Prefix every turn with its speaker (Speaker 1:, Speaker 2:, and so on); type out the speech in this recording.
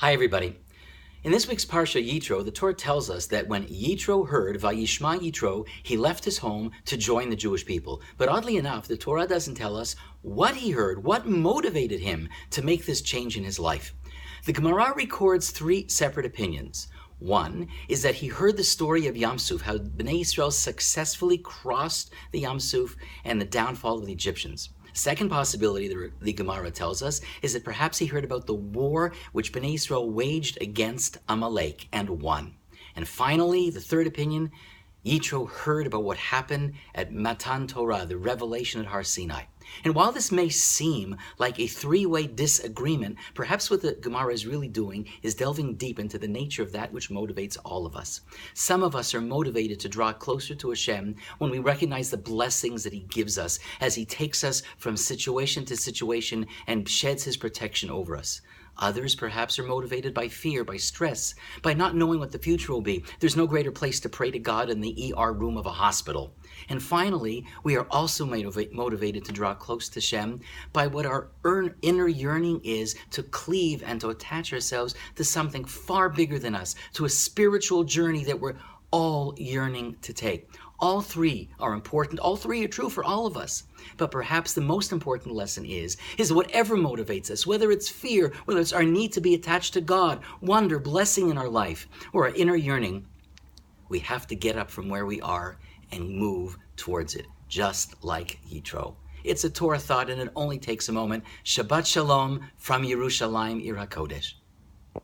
Speaker 1: Hi, everybody. In this week's Parsha Yitro, the Torah tells us that when Yitro heard Vayishma Yitro, he left his home to join the Jewish people. But oddly enough, the Torah doesn't tell us what he heard, what motivated him to make this change in his life. The Gemara records three separate opinions. One is that he heard the story of Yam Suf, how Bnei Israel successfully crossed the Yam Suf and the downfall of the Egyptians. Second possibility, the Gemara tells us, is that perhaps he heard about the war which Bnei Israel waged against Amalek and won. And finally, the third opinion, Yitro heard about what happened at Matan Torah, the revelation at Har Sinai. And while this may seem like a three-way disagreement, perhaps what the Gemara is really doing is delving deep into the nature of that which motivates all of us. Some of us are motivated to draw closer to Hashem when we recognize the blessings that He gives us as He takes us from situation to situation and sheds His protection over us. Others perhaps are motivated by fear, by stress, by not knowing what the future will be. There's no greater place to pray to God in the ER room of a hospital. And finally, we are also motivated to draw close to Shem by what our inner yearning is to cleave and to attach ourselves to something far bigger than us, to a spiritual journey that we're all yearning to take. All three are important. All three are true for all of us. But perhaps the most important lesson is whatever motivates us, whether it's fear, whether it's our need to be attached to God, wonder, blessing in our life, or our inner yearning, we have to get up from where we are and move towards it, just like Yitro. It's a Torah thought, and it only takes a moment. Shabbat Shalom from Yerushalayim, Ir HaKodesh.